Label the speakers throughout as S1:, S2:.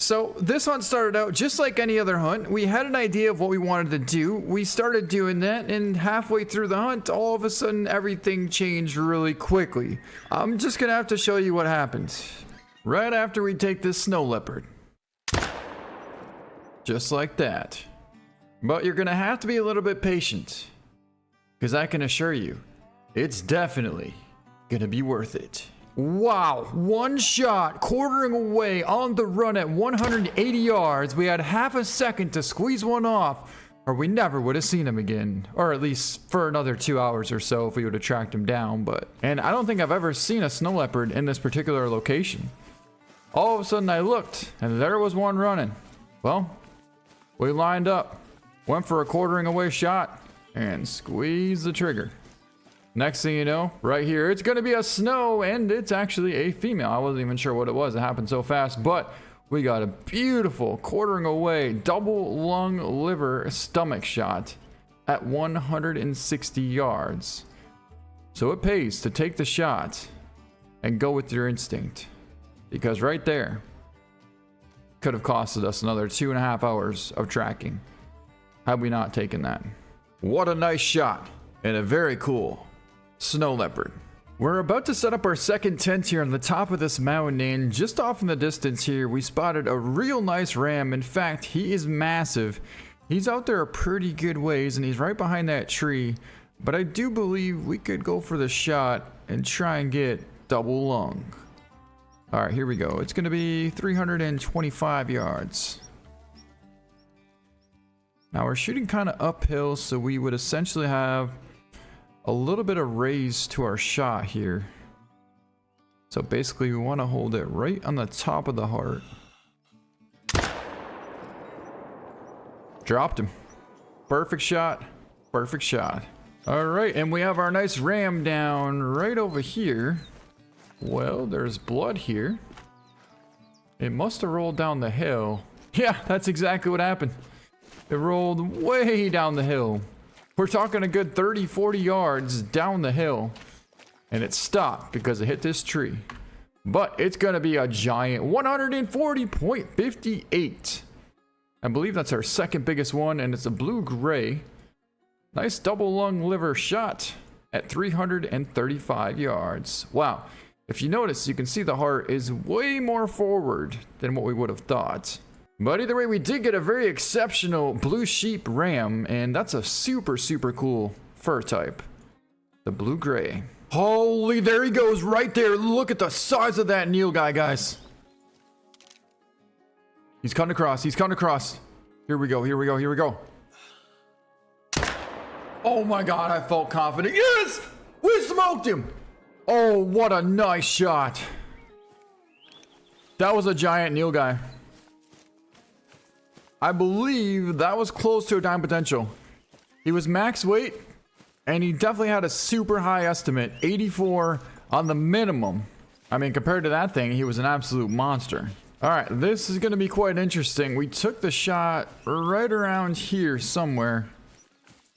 S1: So this hunt started out just like any other hunt. We had an idea of what we wanted to do. We started doing that, and halfway through the hunt, all of a sudden everything changed really quickly. I'm just gonna have to show you what happens right after we take this snow leopard. Just like that. But you're gonna have to be a little bit patient, because I can assure you, it's definitely gonna be worth it. Wow, one shot, quartering away on the run at 180 yards. We had half a second to squeeze one off, or we never would have seen him again. Or at least for another 2 hours or so if we would have tracked him down. And I don't think I've ever seen a snow leopard in this particular location. All of a sudden I looked, and there was one running. Well, we lined up, went for a quartering away shot, and squeezed the trigger. Next thing you know, right here, it's gonna be a snow, and it's actually a female. I wasn't even sure what it was. It happened so fast, but we got a beautiful quartering away double lung liver stomach shot at 160 yards. So it pays to take the shot and go with your instinct, because right there could have costed us another 2.5 hours of tracking had we not taken that. What a nice shot, and a very cool snow leopard. We're about to set up our second tent here on the top of this mountain, and just off in the distance here we spotted a real nice ram. In fact, he is massive. He's out there a pretty good ways, and he's right behind that tree, but I do believe we could go for the shot and try and get double lung. All right, here we go. It's gonna be 325 yards. Now we're shooting kind of uphill, so we would essentially have a little bit of raise to our shot here. So basically we want to hold it right on the top of the heart. Dropped him. Perfect shot. Perfect shot. All right, and we have our nice ram down right over here. Well, there's blood here. It must have rolled down the hill. Yeah, that's exactly what happened. It rolled way down the hill. We're talking a good 30-40 yards down the hill, and it stopped because it hit this tree. But it's gonna be a giant 140.58. I believe that's our second biggest one, and it's a blue-gray. Nice double lung liver shot at 335 yards. Wow. If you notice, you can see the heart is way more forward than what we would have thought. But either way, we did get a very exceptional blue sheep ram, and that's a super cool fur type. The blue-gray. Holy, there he goes right there. Look at the size of that nilgai, guys. He's cutting across. He's cutting across. Here we go. Here we go. Here we go. Oh my God, I felt confident. Yes! We smoked him. Oh, what a nice shot. That was a giant nilgai. I believe that was close to a dime potential. He was max weight, and he definitely had a super high estimate, 84 on the minimum. I mean, compared to that thing, he was an absolute monster. All right, this is gonna be quite interesting. We took the shot right around here somewhere.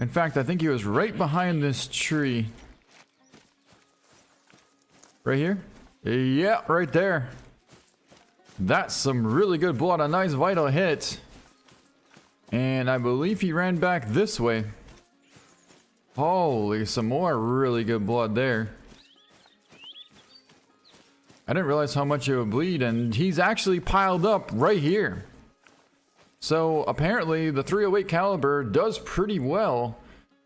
S1: In fact, I think he was right behind this tree. Right here? Yeah, right there. That's some really good blood, a nice vital hit. And I believe he ran back this way. Holy, some more really good blood there. I didn't realize how much it would bleed, and he's actually piled up right here. So apparently the 308 caliber does pretty well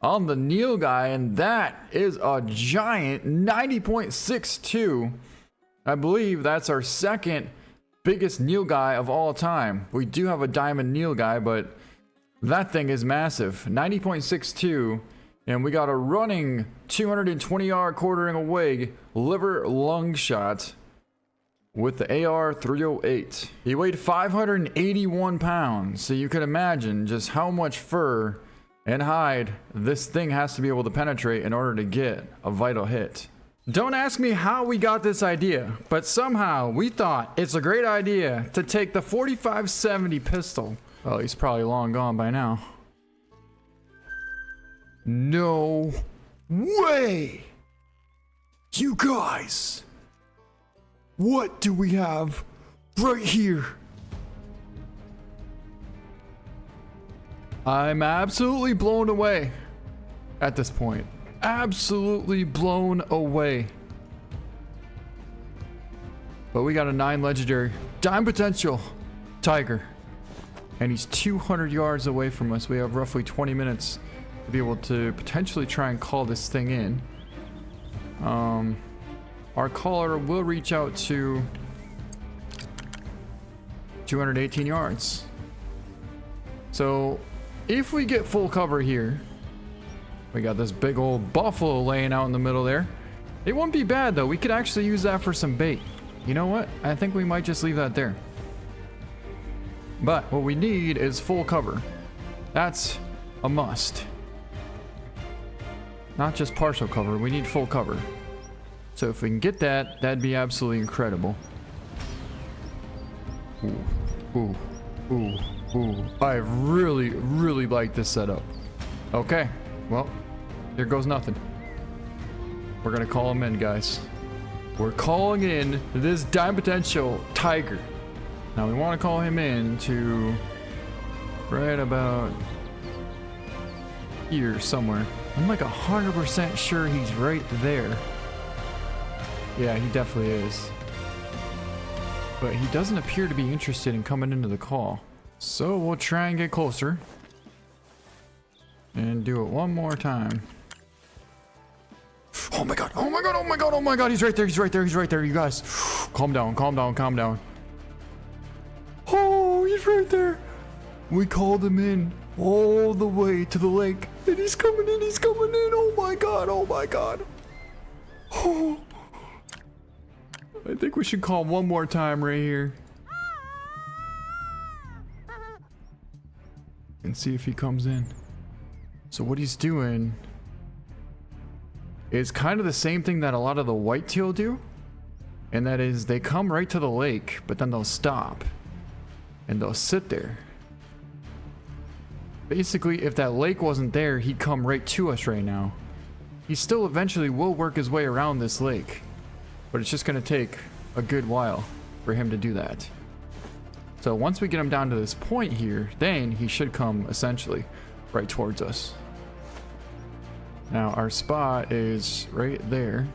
S1: on the nilgai, and that is a giant 90.62. I believe that's our second biggest nilgai of all time. We do have a diamond nilgai, but that thing is massive. 90.62, and we got a running 220 yard quartering away liver lung shot with the AR 308. He weighed 581 pounds, so you can imagine just how much fur and hide this thing has to be able to penetrate in order to get a vital hit. Don't ask me how we got this idea, but somehow we thought it's a great idea to take the 4570 pistol. Well, he's probably long gone by now. No way! You guys! What do we have right here? I'm absolutely blown away at this point. Absolutely blown away. But we got a 9 legendary dime potential tiger. And he's 200 yards away from us. We have roughly 20 minutes to be able to potentially try and call this thing in. Our caller will reach out to 218 yards. So if we get full cover here, we got this big old buffalo laying out in the middle there. It wouldn't be bad though. We could actually use that for some bait. You know what? I think we might just leave that there. But what we need is full cover. That's a must. Not just partial cover, we need full cover. So if we can get that, that'd be absolutely incredible. Ooh, ooh, ooh, ooh. I really, really like this setup. Okay, well, here goes nothing. We're gonna call him in, guys. We're calling in this dime potential tiger. Now we want to call him in to right about here somewhere. I'm like 100% sure he's right there. Yeah, he definitely is. But he doesn't appear to be interested in coming into the call. So we'll try and get closer. And do it one more time. Oh my god, oh my god, oh my god, oh my god, he's right there, he's right there, he's right there, you guys. Calm down, calm down, calm down. Oh, he's right there. We called him in all the way to the lake. And he's coming in, he's coming in. Oh my god, oh my god. Oh. I think we should call him one more time right here. And see if he comes in. So what he's doing is kind of the same thing that a lot of the whitetail do. And that is they come right to the lake, but then they'll stop. And they'll sit there. Basically, if that lake wasn't there, he'd come right to us right now. He still eventually will work his way around this lake. But it's just going to take a good while for him to do that. So once we get him down to this point here, then he should come essentially right towards us. Now our spot is right there.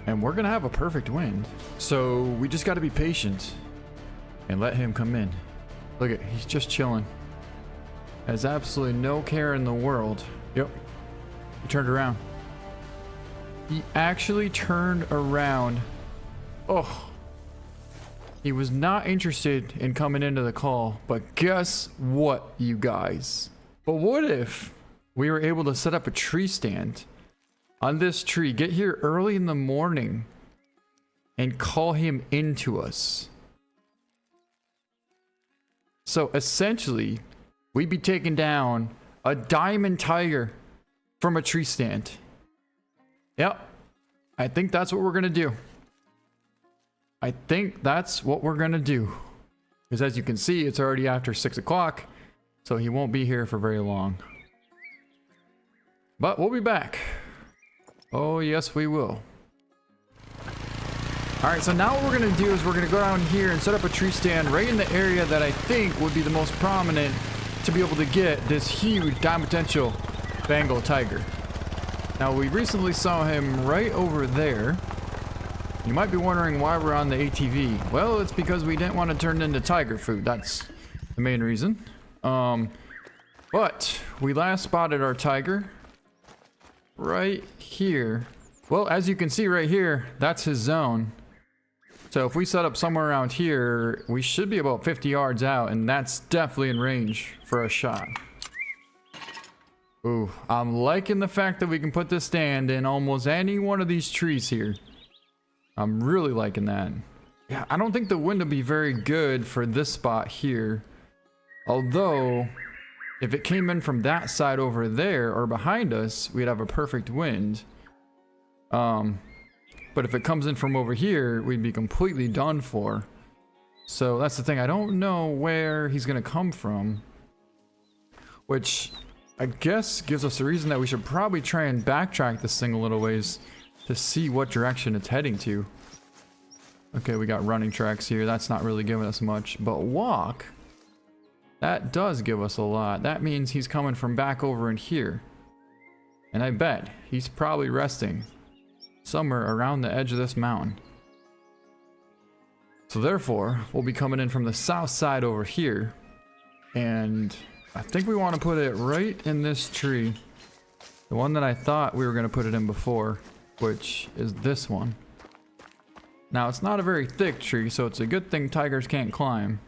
S1: And we're going to have a perfect wind. So we just got to be patient and let him come in. Look at, he's just chilling. Has absolutely no care in the world. Yep. He turned around. He actually turned around. Oh. He was not interested in coming into the call. But guess what, you guys? But what if we were able to set up a tree stand on this tree, get here early in the morning, and call him into us? So essentially, we'd be taking down a diamond tiger from a tree stand. Yep. I think that's what we're going to do. I think that's what we're going to do. Because as you can see, it's already after 6 o'clock. So he won't be here for very long. But we'll be back. Oh, yes, we will. Alright, so now what we're going to do is we're going to go down here and set up a tree stand right in the area that I think would be the most prominent to be able to get this huge dime potential Bengal tiger. Now, we recently saw him right over there. You might be wondering why we're on the ATV. Well, it's because we didn't want to turn it into tiger food. That's the main reason. But we last spotted our tiger right here. Well, as you can see right here, that's his zone. So if we set up somewhere around here, we should be about 50 yards out, and that's definitely in range for a shot. Ooh, I'm liking the fact that we can put this stand in almost any one of these trees here. I'm really liking that. Yeah, I don't think the wind will be very good for this spot here. Although, if it came in from that side over there or behind us, we'd have a perfect wind. But if it comes in from over here, we'd be completely done for. So that's the thing. I don't know where he's going to come from. Which I guess gives us a reason that we should probably try and backtrack this thing a little ways to see what direction it's heading to. Okay, we got running tracks here. That's not really giving us much. But walk. That does give us a lot. That means he's coming from back over in here. And I bet he's probably resting somewhere around the edge of this mountain. So therefore, we'll be coming in from the south side over here. And I think we want to put it right in this tree. The one that I thought we were going to put it in before, which is this one. Now, it's not a very thick tree, so it's a good thing tigers can't climb.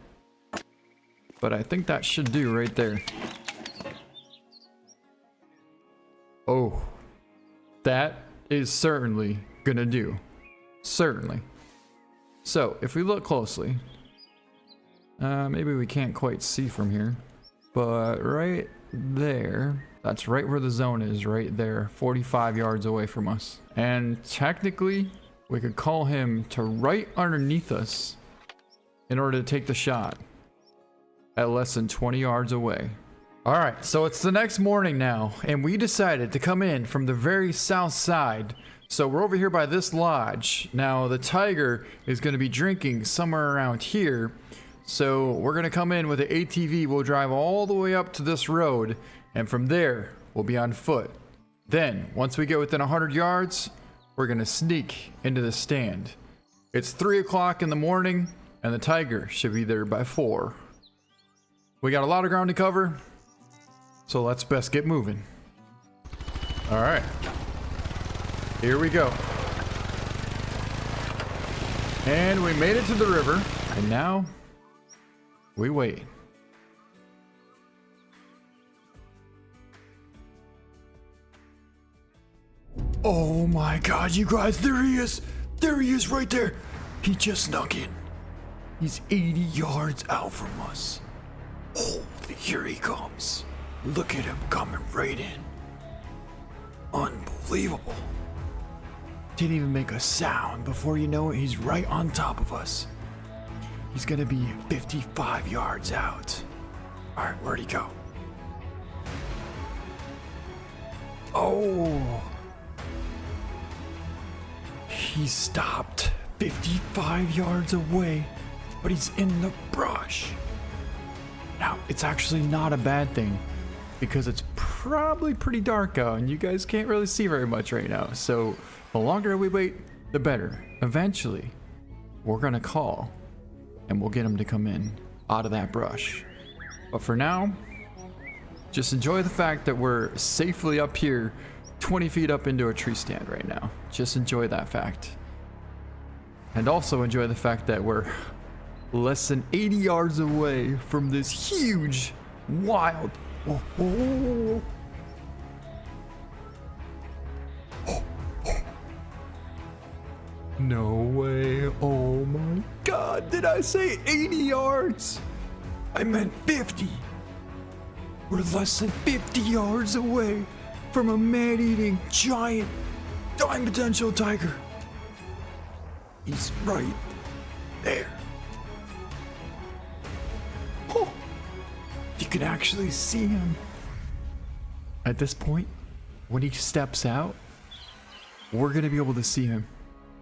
S1: But I think that should do right there. Oh, that is certainly gonna do. Certainly. So, if we look closely, maybe we can't quite see from here, but right there, that's right where the zone is, right there, 45 yards away from us. And technically, we could call him to right underneath us in order to take the shot at less than 20 yards away. All right, so it's the next morning now, and we decided to come in from the very south side. So we're over here by this lodge. Now the tiger is going to be drinking somewhere around here. So we're going to come in with an ATV. We'll drive all the way up to this road, and from there, we'll be on foot. Then, once we get within 100 yards, we're going to sneak into the stand. It's 3 o'clock in the morning, and the tiger should be there by 4. We got a lot of ground to cover, so let's best get moving. All right, here we go. And we made it to the river, and now we wait. Oh my God, you guys, there he is. There he is right there. He just snuck in. He's 80 yards out from us. Oh, here he comes. Look at him coming right in. Unbelievable. Didn't even make a sound. Before you know it, he's right on top of us. He's gonna be 55 yards out. All right, where'd he go? Oh. He stopped 55 yards away, but he's in the brush. Now, it's actually not a bad thing because it's probably pretty dark out and you guys can't really see very much right now. So the longer we wait, the better. Eventually, we're gonna call and we'll get him to come in out of that brush. But for now, just enjoy the fact that we're safely up here 20 feet up into a tree stand right now. Just enjoy that fact. And also enjoy the fact that we're less than 80 yards away from this huge, wild... Oh, oh, oh, oh. No way. Oh my God, did I say 80 yards? I meant 50. We're less than 50 yards away from a man-eating, giant, dying potential tiger. He's right there. Oh, you can actually see him. At this point, when he steps out, we're gonna be able to see him.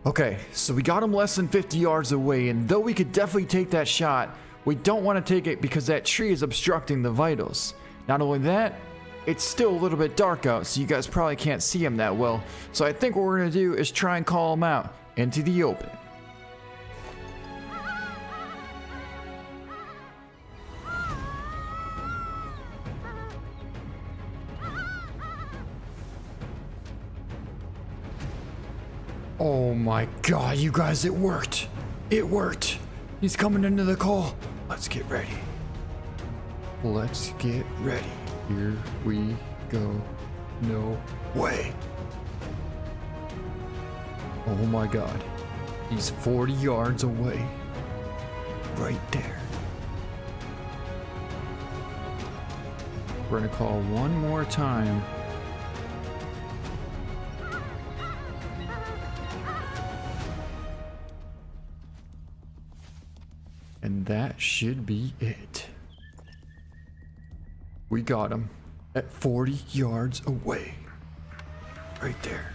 S1: Okay, so we got him less than 50 yards away, and though we could definitely take that shot, we don't want to take it because that tree is obstructing the vitals. Not only that, it's still a little bit dark out, so you guys probably can't see him that well. So I think what we're gonna do is try and call him out into the open. Oh my God, you guys, it worked. It worked. He's coming into the call. Let's get ready. Let's get ready. Here we go. No way. Oh my God. He's 40 yards away. Right there. We're gonna call one more time. And that should be it. We got him at 40 yards away. Right there.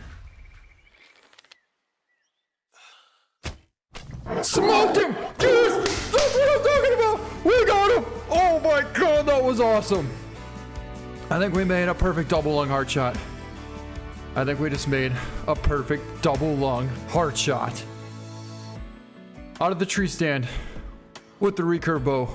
S1: Smoked him! Yes! That's what I'm talking about! We got him! Oh my god, that was awesome. I think we made a perfect double lung heart shot. I think we just made a perfect double lung heart shot. Out of the tree stand with the recurve bow.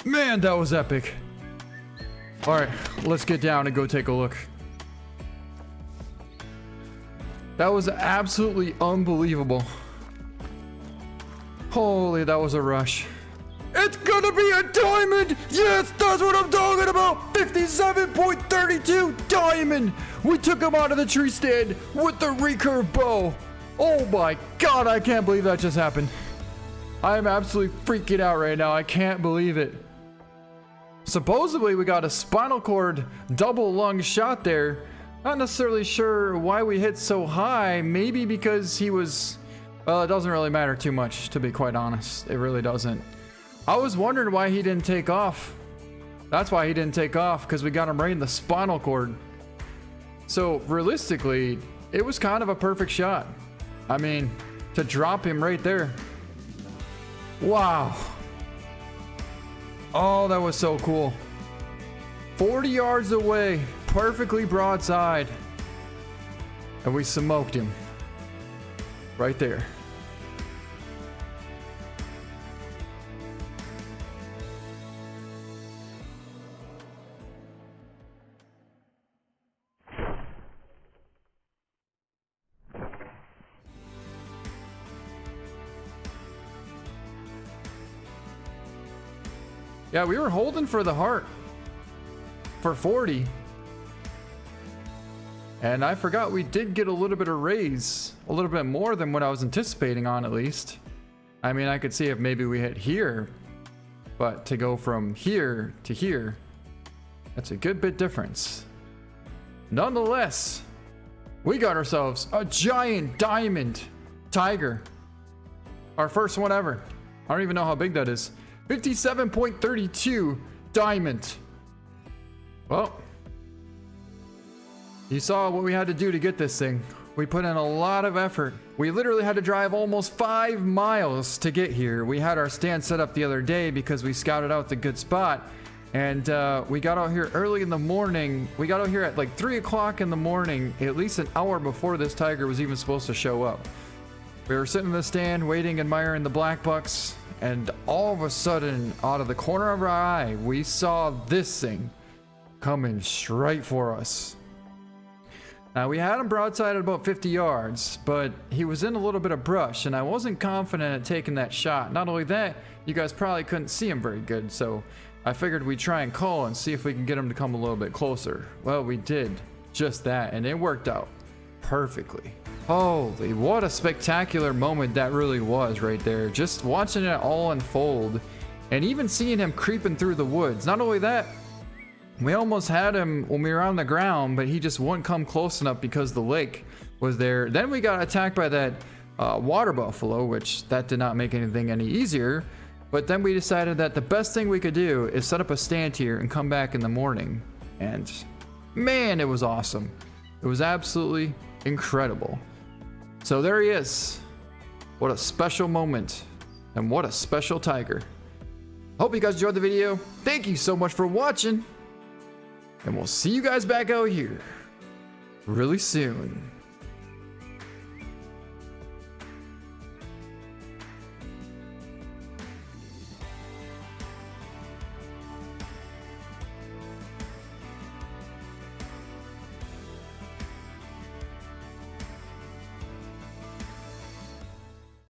S1: Man, that was epic. All right, let's get down and go take a look. That was absolutely unbelievable. Holy, that was a rush. It's gonna be a diamond! Yes, that's what I'm talking about! 57.32 diamond! We took him out of the tree stand with the recurve bow. Oh my god, I can't believe that just happened. I am absolutely freaking out right now. I can't believe it. Supposedly, we got a spinal cord double lung shot there. Not necessarily sure why we hit so high. Maybe because he was... Well, it doesn't really matter too much, to be quite honest. It really doesn't. I was wondering why he didn't take off. That's why he didn't take off, because we got him right in the spinal cord. So, realistically, it was kind of a perfect shot. I mean, to drop him right there. Wow. Oh, that was so cool. 40 yards away, perfectly broadside. And we smoked him. Right there. Yeah, we were holding for the heart for 40. And I forgot we did get a little bit of raise, a little bit more than what I was anticipating on, at least. I mean, I could see if maybe we hit here, but to go from here to here, that's a good bit difference. Nonetheless, we got ourselves a giant diamond tiger. Our first one ever. I don't even know how big that is. 57.32 diamond. Well, you saw what we had to do to get this thing. We put in a lot of effort. We literally had to drive almost 5 miles to get here. We had our stand set up the other day because we scouted out the good spot. And we got out here early in the morning. We got out here at like 3 o'clock in the morning, at least an hour before this tiger was even supposed to show up. We were sitting in the stand waiting, admiring the black bucks. And all of a sudden, out of the corner of our eye, we saw this thing coming straight for us. Now, we had him broadside at about 50 yards, but he was in a little bit of brush, and I wasn't confident at taking that shot. Not only that, you guys probably couldn't see him very good, so I figured we'd try and call and see if we can get him to come a little bit closer. Well, we did just that, and it worked out perfectly. Holy, what a spectacular moment that really was right there. Just watching it all unfold and even seeing him creeping through the woods. Not only that, we almost had him when we were on the ground, but he just wouldn't come close enough because the lake was there. Then we got attacked by that water buffalo, which that did not make anything any easier. But then we decided that the best thing we could do is set up a stand here and come back in the morning. And man, it was awesome. It was absolutely incredible. So there he is. What a special moment. And what a special tiger. Hope you guys enjoyed the video. Thank you so much for watching. And we'll see you guys back out here really soon.